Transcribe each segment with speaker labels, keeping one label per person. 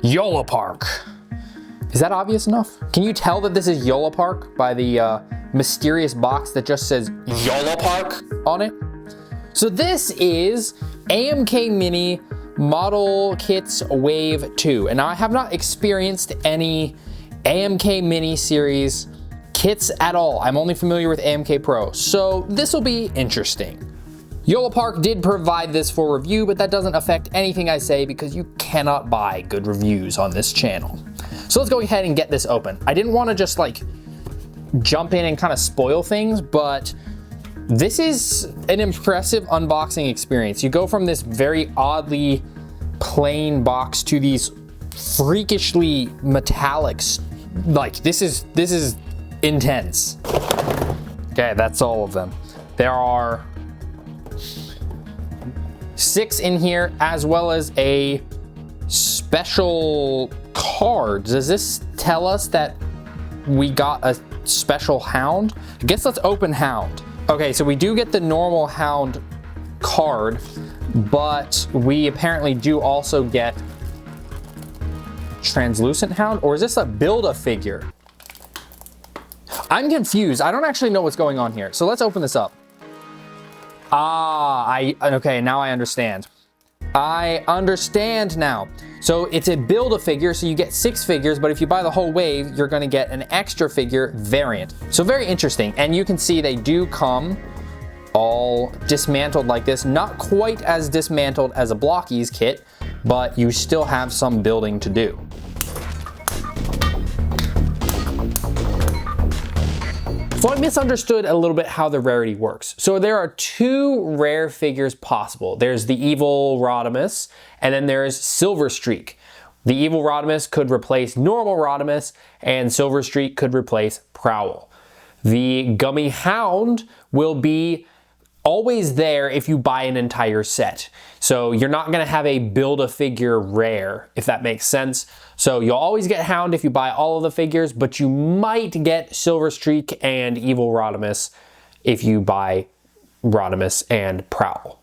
Speaker 1: Yolopark. Is that obvious enough? Can you tell that this is Yolopark by the mysterious box that just says Yolopark on it? So this is AMK Mini Model Kits Wave 2, and I have not experienced any AMK Mini series kits at all. I'm only familiar with AMK Pro, so this will be interesting. Yolopark did provide this for review, but that doesn't affect anything I say because you cannot buy good reviews on this channel. So let's go ahead and get this open. I didn't want to just like jump in and kind of spoil things, but this is an impressive unboxing experience. You go from this very oddly plain box to these freakishly metallics. Like this is intense. Okay, that's all of them. There are 6 in here, as well as a special card. Does this tell us that we got a special Hound? I guess let's open Hound. Okay, so we do get the normal Hound card, but we apparently do also get translucent Hound, or is this a Build-A-Figure? I'm confused. I don't actually know what's going on here. So let's open this up. Okay, now I understand. I understand now. So it's a Build-A-Figure, so you get 6 figures, but if you buy the whole wave, you're gonna get an extra figure variant. So very interesting, and you can see they do come all dismantled like this. Not quite as dismantled as a Blockies kit, but you still have some building to do. So I misunderstood a little bit how the rarity works. So there are 2 rare figures possible. There's the evil Rodimus, and then there's Silver Streak. The evil Rodimus could replace normal Rodimus, and Silver Streak could replace Prowl. The Gummy Hound will be always there if you buy an entire set. So you're not gonna have a Build-A-Figure rare, if that makes sense. So you'll always get Hound if you buy all of the figures, but you might get Silver Streak and Evil Rodimus if you buy Rodimus and Prowl.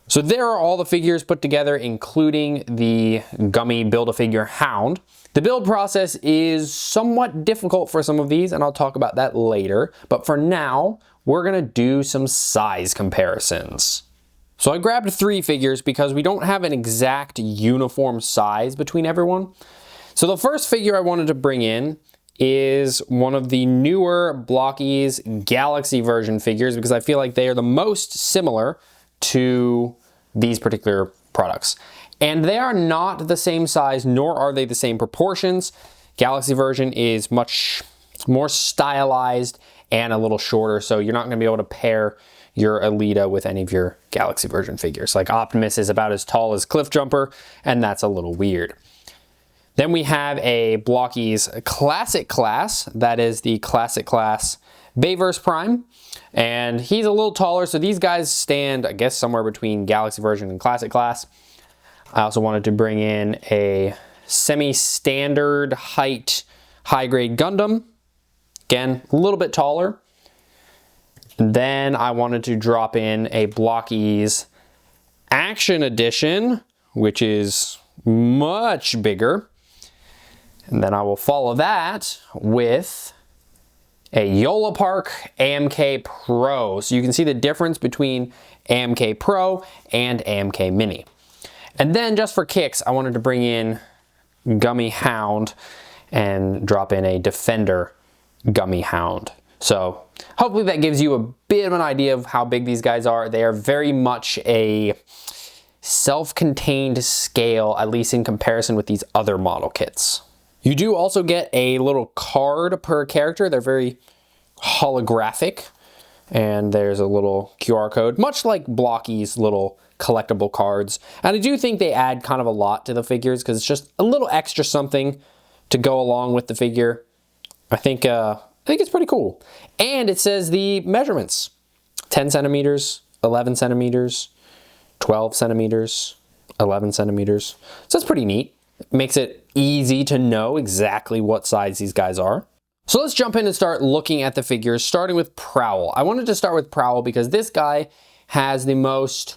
Speaker 1: So there are all the figures put together, including the Gummy Build-A-Figure Hound. The build process is somewhat difficult for some of these, and I'll talk about that later. But for now, we're gonna do some size comparisons. So I grabbed 3 figures because we don't have an exact uniform size between everyone. So the first figure I wanted to bring in is one of the newer Blockies Galaxy version figures because I feel like they are the most similar to these particular products. And they are not the same size, nor are they the same proportions. Galaxy version is much more stylized and a little shorter, so you're not gonna be able to pair your Alita with any of your Galaxy version figures. Like Optimus is about as tall as Cliffjumper, and that's a little weird. Then we have a Blockies Classic Class, that is the Classic Class Rodimus Prime, and he's a little taller, so these guys stand, I guess, somewhere between Galaxy version and Classic Class. I also wanted to bring in a semi-standard height high-grade Gundam. Again, a little bit taller. And then I wanted to drop in a Blockies Action Edition, which is much bigger. And then I will follow that with a Yolopark AMK Pro. So you can see the difference between AMK Pro and AMK Mini. And then just for kicks, I wanted to bring in Gummy Hound and drop in a Defender Gummy Hound. So hopefully that gives you a bit of an idea of how big these guys are. They are very much a self-contained scale, at least in comparison with these other model kits. You do also get a little card per character. They're very holographic, and there's a little QR code, much like Blockies little collectible cards. And I do think they add kind of a lot to the figures because it's just a little extra something to go along with the figure. I think it's pretty cool. And it says the measurements: 10 centimeters, 11 centimeters, 12 centimeters, 11 centimeters. So that's pretty neat. It makes it easy to know exactly what size these guys are. So let's jump in and start looking at the figures, starting with Prowl. I wanted to start with Prowl because this guy has the most,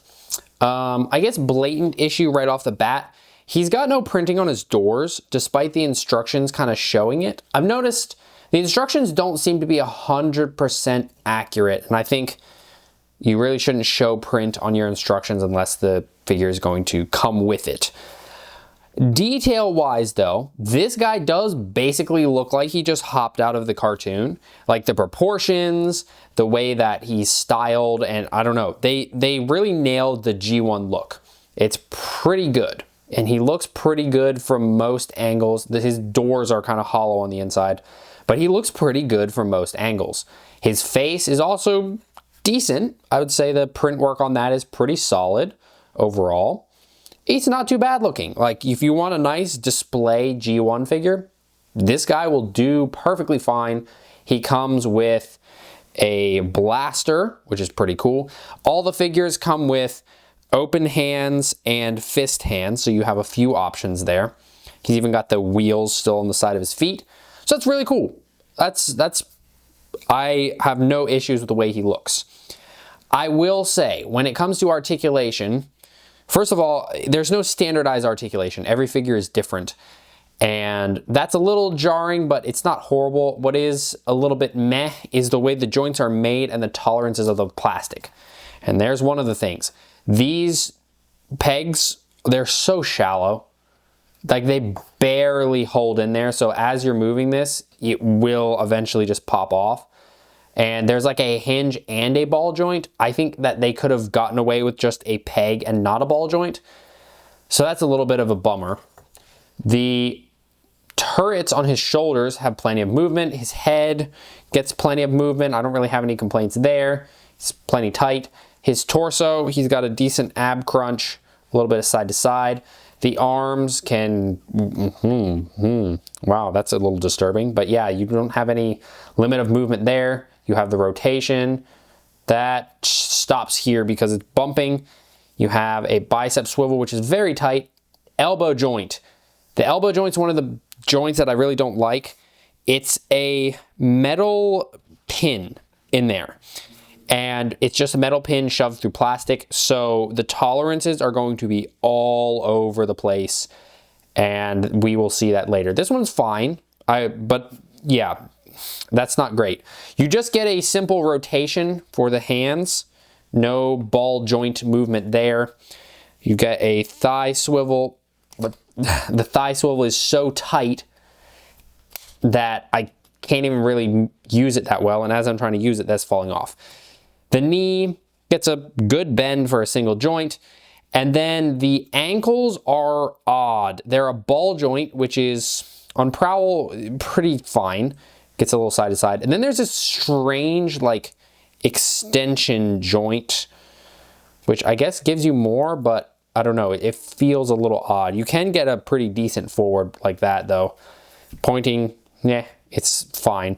Speaker 1: I guess, blatant issue right off the bat. He's got no printing on his doors, despite the instructions kind of showing it. I've noticed the instructions don't seem to be 100% accurate, and I think you really shouldn't show print on your instructions unless the figure is going to come with it. Detail-wise though, this guy does basically look like he just hopped out of the cartoon. Like the proportions, the way that he's styled, and I don't know, they really nailed the G1 look. It's pretty good, and he looks pretty good from most angles. His doors are kind of hollow on the inside, but he looks pretty good from most angles. His face is also decent. I would say the print work on that is pretty solid overall. It's not too bad looking. Like, if you want a nice display G1 figure, this guy will do perfectly fine. He comes with a blaster, which is pretty cool. All the figures come with open hands and fist hands, so you have a few options there. He's even got the wheels still on the side of his feet. So that's really cool. I have no issues with the way he looks. I will say, when it comes to articulation, first of all, there's no standardized articulation. Every figure is different, and that's a little jarring, but it's not horrible. What is a little bit meh is the way the joints are made and the tolerances of the plastic. And there's one of the things. These pegs, they're so shallow. Like, they barely hold in there, so as you're moving this, it will eventually just pop off. And there's like a hinge and a ball joint. I think that they could have gotten away with just a peg and not a ball joint. So that's a little bit of a bummer. The turrets on his shoulders have plenty of movement. His head gets plenty of movement. I don't really have any complaints there. It's plenty tight. His torso, he's got a decent ab crunch, a little bit of side to side. The arms can, wow, that's a little disturbing. But yeah, you don't have any limit of movement there. You have the rotation. That stops here because it's bumping. You have a bicep swivel, which is very tight. Elbow joint. The elbow joint's one of the joints that I really don't like. It's a metal pin in there, and it's just a metal pin shoved through plastic, so the tolerances are going to be all over the place, and we will see that later. This one's fine, but yeah, that's not great. You just get a simple rotation for the hands, no ball joint movement there. You get a thigh swivel, but the thigh swivel is so tight that I can't even really use it that well, and as I'm trying to use it, that's falling off. The knee gets a good bend for a single joint, and then the ankles are odd. They're a ball joint, which is on Prowl pretty fine. Gets a little side to side. And then there's this strange like extension joint, which I guess gives you more, but I don't know. It feels a little odd. You can get a pretty decent forward like that though. Pointing, yeah, it's fine.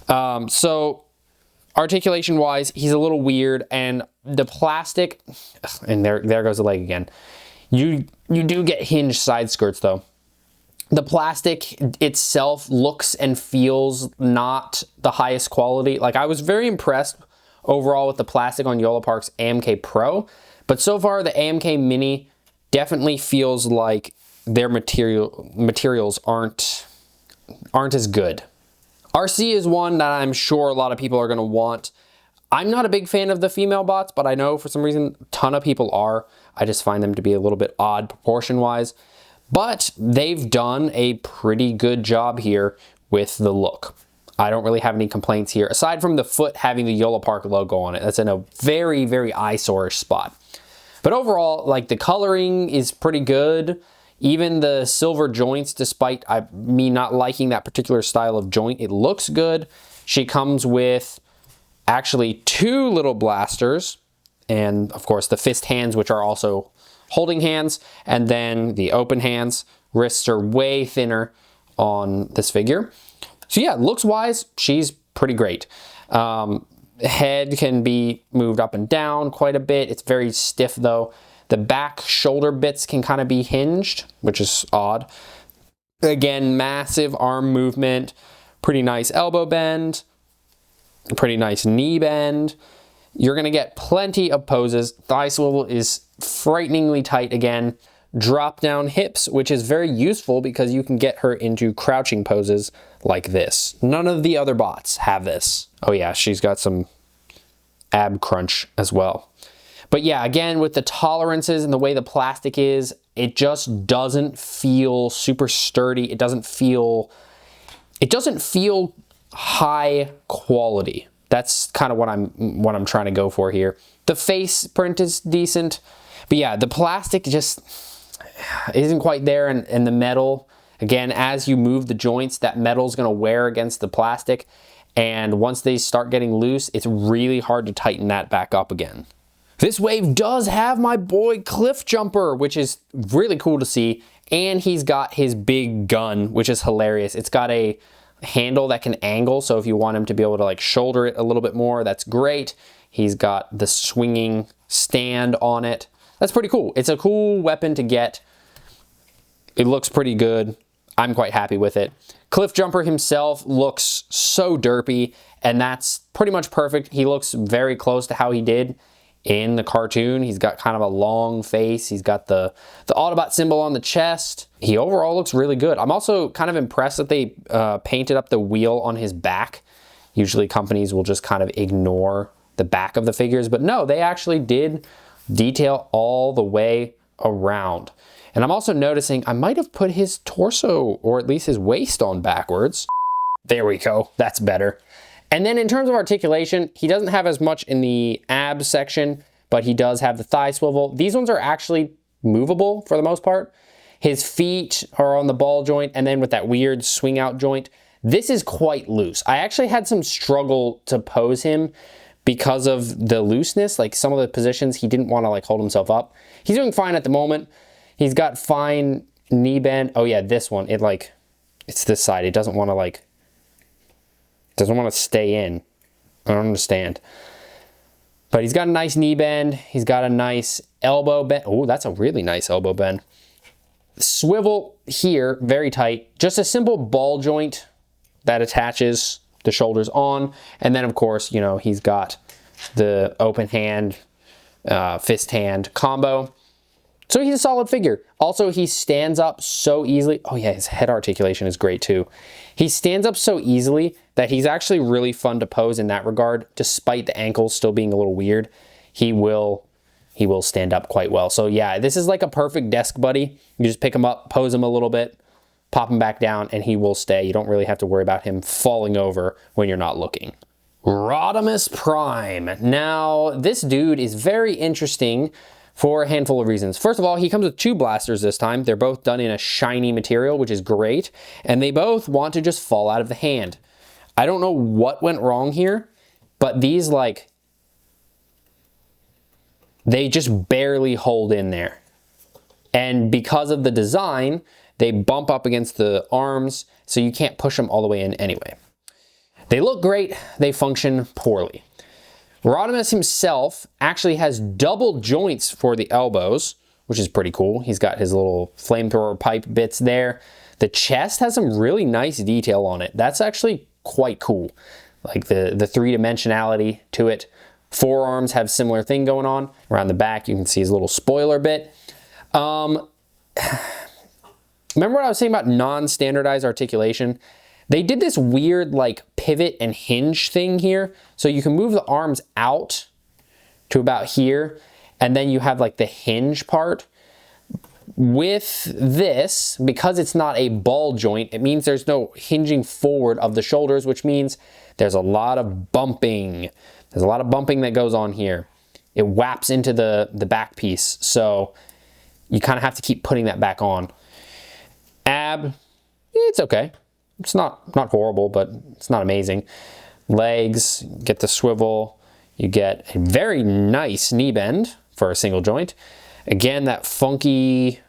Speaker 1: So articulation wise, he's a little weird, and the plastic, and there goes the leg again. You do get hinged side skirts though. The plastic itself looks and feels not the highest quality. Like, I was very impressed overall with the plastic on Yolopark's AMK Pro, but so far the AMK Mini definitely feels like their materials aren't as good. Arcee is one that I'm sure a lot of people are going to want. I'm not a big fan of the female bots, but I know for some reason a ton of people are. I just find them to be a little bit odd proportion-wise. But they've done a pretty good job here with the look. I don't really have any complaints here, aside from the foot having the Yolopark logo on it. That's in a very, very eyesore-ish spot. But overall, like, the coloring is pretty good. Even the silver joints, despite me not liking that particular style of joint, it looks good. She comes with actually 2 little blasters, and of course the fist hands, which are also holding hands, and then the open hands. Wrists are way thinner on this figure. So yeah, looks wise, she's pretty great. Head can be moved up and down quite a bit. It's very stiff though. The back shoulder bits can kind of be hinged, which is odd. Again, massive arm movement, pretty nice elbow bend, pretty nice knee bend. You're gonna get plenty of poses. Thigh swivel is frighteningly tight again. drop down hips, which is very useful because you can get her into crouching poses like this. None of the other bots have this. Oh yeah, she's got some ab crunch as well. But yeah, again, with the tolerances and the way the plastic is, it just doesn't feel super sturdy. It doesn't feel high quality. That's kind of what I'm trying to go for here. The face print is decent, but yeah, the plastic just isn't quite there, and the metal, again, as you move the joints, that metal's gonna wear against the plastic, and once they start getting loose, it's really hard to tighten that back up again. This wave does have my boy Cliffjumper, which is really cool to see, and he's got his big gun, which is hilarious. It's got a handle that can angle, so if you want him to be able to like shoulder it a little bit more, that's great. He's got the swinging stand on it. That's pretty cool. It's a cool weapon to get. It looks pretty good. I'm quite happy with it. Cliffjumper himself looks so derpy, and that's pretty much perfect. He looks very close to how he did in the cartoon. He's got kind of a long face. He's got the Autobot symbol on the chest. He overall looks really good. I'm also kind of impressed that they painted up the wheel on his back. Usually companies will just kind of ignore the back of the figures, but no, they actually did detail all the way around. And I'm also noticing I might have put his torso, or at least his waist, on backwards. There we go, that's better. And then in terms of articulation, he doesn't have as much in the abs section, but he does have the thigh swivel. These ones are actually movable for the most part. His feet are on the ball joint, and then with that weird swing out joint, this is quite loose. I actually had some struggle to pose him because of the looseness. Like some of the positions, he didn't want to like hold himself up. He's doing fine at the moment. He's got fine knee bend. Oh yeah, this one, it's this side. It doesn't want to stay in. I don't understand. But he's got a nice knee bend. He's got a nice elbow bend. Oh, that's a really nice elbow bend. Swivel here, very tight. Just a simple ball joint that attaches the shoulders on. And then of course, you know, he's got the open hand, fist hand combo. So he's a solid figure. Also, he stands up so easily. Oh yeah, his head articulation is great too. He stands up so easily that he's actually really fun to pose in that regard. Despite the ankles still being a little weird, he will stand up quite well. So yeah, this is like a perfect desk buddy. You just pick him up, pose him a little bit, pop him back down, and he will stay. You don't really have to worry about him falling over when you're not looking. Rodimus Prime. Now, this dude is very interesting for a handful of reasons. First of all, he comes with two blasters this time. They're both done in a shiny material, which is great, and they both want to just fall out of the hand. I don't know what went wrong here, but these, like, they just barely hold in there. And because of the design, they bump up against the arms, so you can't push them all the way in anyway. They look great, they function poorly. Rodimus himself actually has double joints for the elbows, which is pretty cool. He's got his little flamethrower pipe bits there. The chest has some really nice detail on it. That's actually quite cool. Like the three-dimensionality to it. Forearms have similar thing going on. Around the back, you can see his little spoiler bit. Remember what I was saying about non-standardized articulation? They did this weird like pivot and hinge thing here. So you can move the arms out to about here, and then you have like the hinge part. With this, because it's not a ball joint, it means there's no hinging forward of the shoulders, which means there's a lot of bumping. There's a lot of bumping that goes on here. It whaps into the back piece, so you kind of have to keep putting that back on. Ab, it's okay. It's not horrible, but it's not amazing. Legs, get the swivel. You get a very nice knee bend for a single joint. Again, that funky,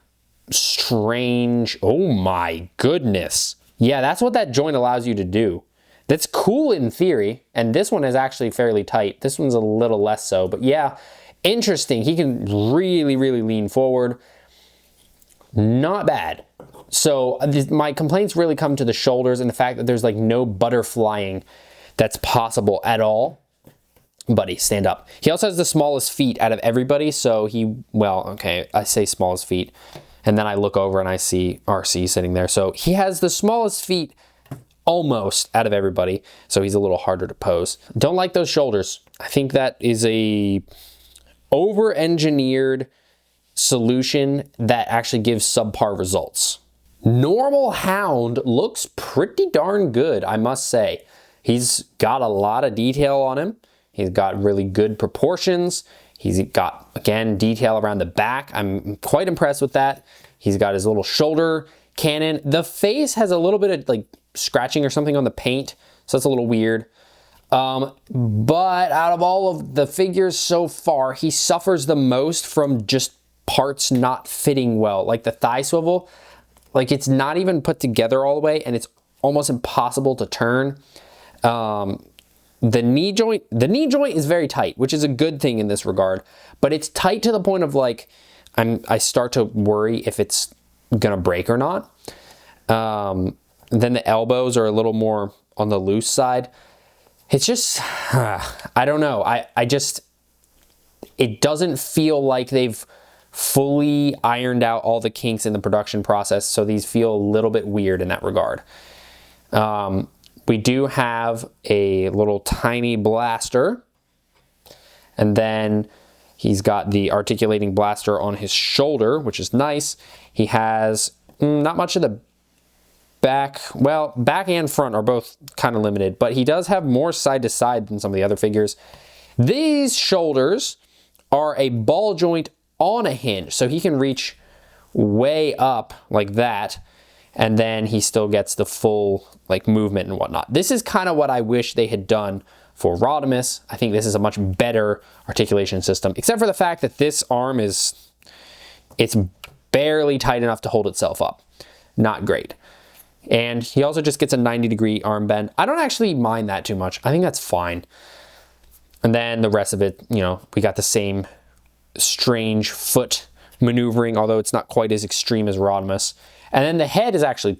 Speaker 1: strange, oh my goodness. Yeah, that's what that joint allows you to do. That's cool in theory, and this one is actually fairly tight. This one's a little less so, but yeah, interesting. He can really, really lean forward. Not bad. So my complaints really come to the shoulders and the fact that there's like no butterflying that's possible at all. Buddy, stand up. He also has the smallest feet out of everybody, so well, okay, I say smallest feet. And then I look over and I see Arcee sitting there. So he has the smallest feet almost out of everybody. So he's a little harder to pose. Don't like those shoulders. I think that is a over-engineered solution that actually gives subpar results. Normal Hound looks pretty darn good, I must say. He's got a lot of detail on him. He's got really good proportions. He's got, again, detail around the back. I'm quite impressed with that. He's got his little shoulder cannon. The face has a little bit of like scratching or something on the paint, so that's a little weird. But out of all of the figures so far, he suffers the most from just parts not fitting well. Like the thigh swivel, like it's not even put together all the way, and it's almost impossible to turn. The knee joint is very tight, which is a good thing in this regard, but it's tight to the point of like, I start to worry if it's gonna break or not. Then the elbows are a little more on the loose side. It's just, I don't know. It doesn't feel like they've fully ironed out all the kinks in the production process, so these feel a little bit weird in that regard. We do have a little tiny blaster, and then he's got the articulating blaster on his shoulder, which is nice. He has not much of the back, well, back and front are both kind of limited, but he does have more side to side than some of the other figures. These shoulders are a ball joint on a hinge, so he can reach way up like that, and then he still gets the full like movement and whatnot. This is kind of what I wish they had done for Rodimus. I think this is a much better articulation system, except for the fact that this arm it's barely tight enough to hold itself up. Not great. And he also just gets a 90-degree arm bend. I don't actually mind that too much. I think that's fine. And then the rest of it, you know, we got the same strange foot maneuvering, although it's not quite as extreme as Rodimus. And then the head is actually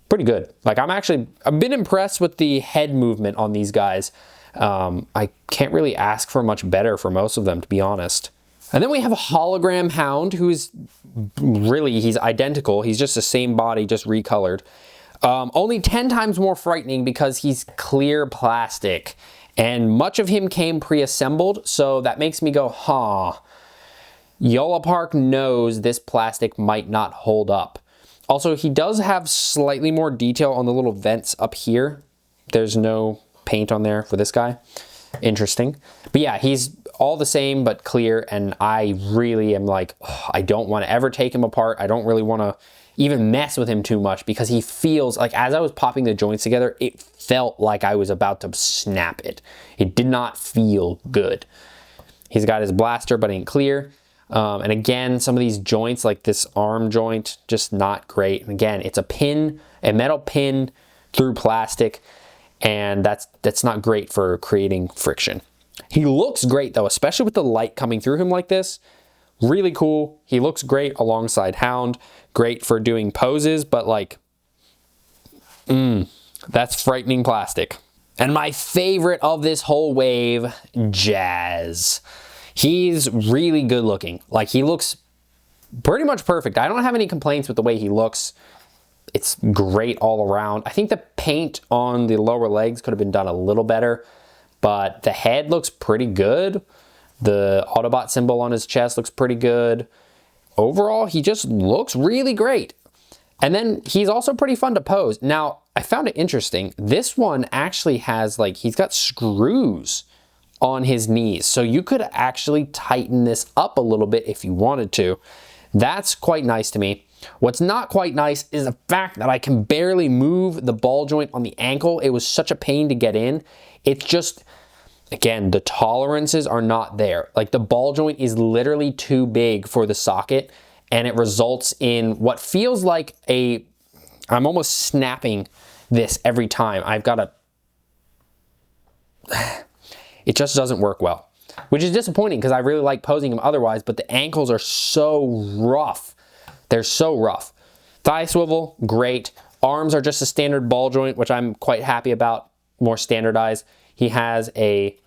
Speaker 1: pretty good. Like I've been impressed with the head movement on these guys. I can't really ask for much better for most of them, to be honest. And then we have a Hologram Hound, who's really, he's identical. He's just the same body, just recolored. Only 10 times more frightening because he's clear plastic, and much of him came pre-assembled, so that makes me go, huh. Yolopark knows this plastic might not hold up. Also, he does have slightly more detail on the little vents up here. There's no paint on there for this guy. Interesting. But yeah, he's all the same but clear, and I really am like, oh, I don't want to ever take him apart. I don't really want to even mess with him too much because he feels like, as I was popping the joints together, it felt like I was about to snap it. It did not feel good. He's got his blaster but ain't clear. And again, some of these joints, like this arm joint, just not great. And again, it's a metal pin through plastic, and that's not great for creating friction. He looks great though, especially with the light coming through him like this. Really cool. He looks great alongside Hound. Great for doing poses, but like, that's frightening plastic. And my favorite of this whole wave, Jazz. He's really good looking. Like, he looks pretty much perfect. I don't have any complaints with the way he looks. It's great all around. I think the paint on the lower legs could have been done a little better, but the head looks pretty good. The Autobot symbol on his chest looks pretty good. Overall, he just looks really great. And then he's also pretty fun to pose. Now, I found it interesting. This one actually has, like, he's got screws on his knees. So you could actually tighten this up a little bit if you wanted to. That's quite nice to me. What's not quite nice is the fact that I can barely move the ball joint on the ankle. It was such a pain to get in. It's just, again, the tolerances are not there. Like, the ball joint is literally too big for the socket, and it results in what feels like I'm almost snapping this every time. I've got to, it just doesn't work well, which is disappointing because I really like posing him otherwise, but the ankles are so rough. They're so rough. Thigh swivel, great. Arms are just a standard ball joint, which I'm quite happy about, more standardized. He has a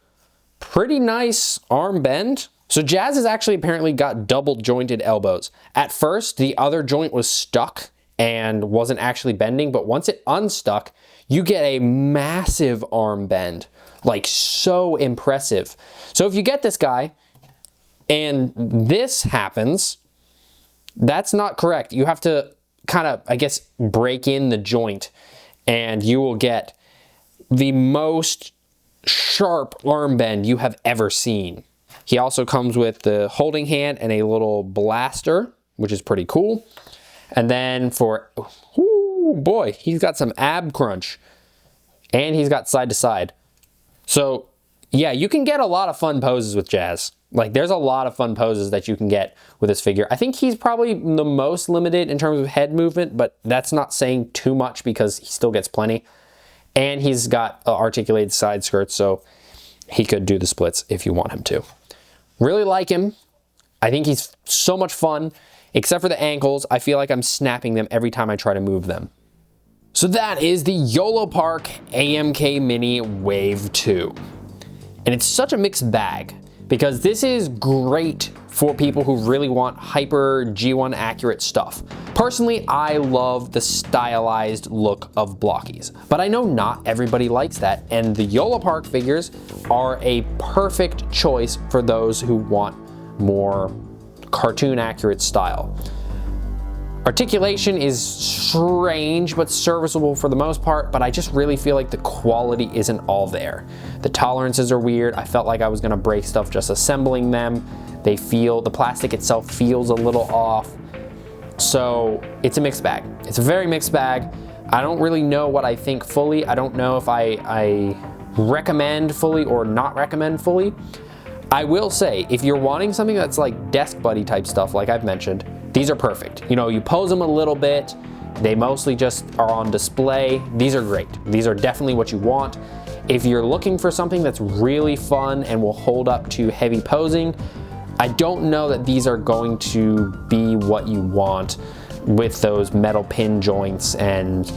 Speaker 1: pretty nice arm bend. So Jazz has actually apparently got double jointed elbows. At first, the other joint was stuck and wasn't actually bending, but once it unstuck, you get a massive arm bend, like so impressive. So if you get this guy and this happens, that's not correct. You have to kind of, I guess, break in the joint and you will get the most sharp arm bend you have ever seen. He also comes with the holding hand and a little blaster, which is pretty cool. And then for, oh boy, he's got some ab crunch. And he's got side to side. So yeah, you can get a lot of fun poses with Jazz. Like there's a lot of fun poses that you can get with this figure. I think he's probably the most limited in terms of head movement, but that's not saying too much because he still gets plenty. And he's got articulated side skirts, so he could do the splits if you want him to. Really like him. I think he's so much fun, except for the ankles. I feel like I'm snapping them every time I try to move them. So that is the Yolopark AMK Mini Wave 2. And it's such a mixed bag because this is great for people who really want hyper G1 accurate stuff. Personally, I love the stylized look of blockies, but I know not everybody likes that, and the Yolopark figures are a perfect choice for those who want more cartoon accurate style. Articulation is strange but serviceable for the most part, but I just really feel like the quality isn't all there. The tolerances are weird. I felt like I was gonna break stuff just assembling them. The plastic itself feels a little off. So it's a mixed bag. It's a very mixed bag. I don't really know what I think fully. I don't know if I recommend fully or not recommend fully. I will say, if you're wanting something that's like desk buddy type stuff, like I've mentioned, these are perfect. You know, you pose them a little bit, they mostly just are on display. These are great. These are definitely what you want. If you're looking for something that's really fun and will hold up to heavy posing, I don't know that these are going to be what you want with those metal pin joints and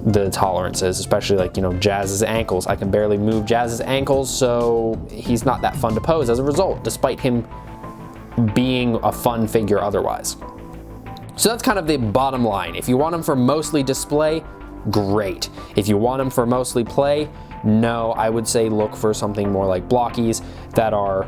Speaker 1: the tolerances, especially like, you know, Jazz's ankles. I can barely move Jazz's ankles, so he's not that fun to pose as a result, despite him being a fun figure otherwise. So that's kind of the bottom line. If you want him for mostly display, great. If you want him for mostly play, no, I would say look for something more like blockies that are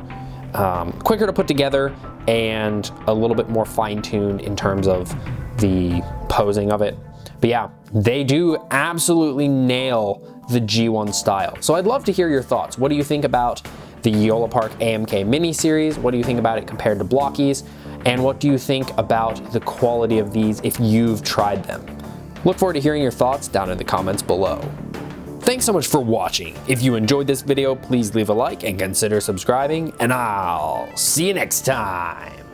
Speaker 1: quicker to put together and a little bit more fine-tuned in terms of the posing of it. But yeah, they do absolutely nail the G1 style. So I'd love to hear your thoughts. What do you think about the Yolopark AMK Mini series? What do you think about it compared to blockies? And what do you think about the quality of these if you've tried them? Look forward to hearing your thoughts down in the comments below. Thanks so much for watching. If you enjoyed this video, please leave a like and consider subscribing, and I'll see you next time.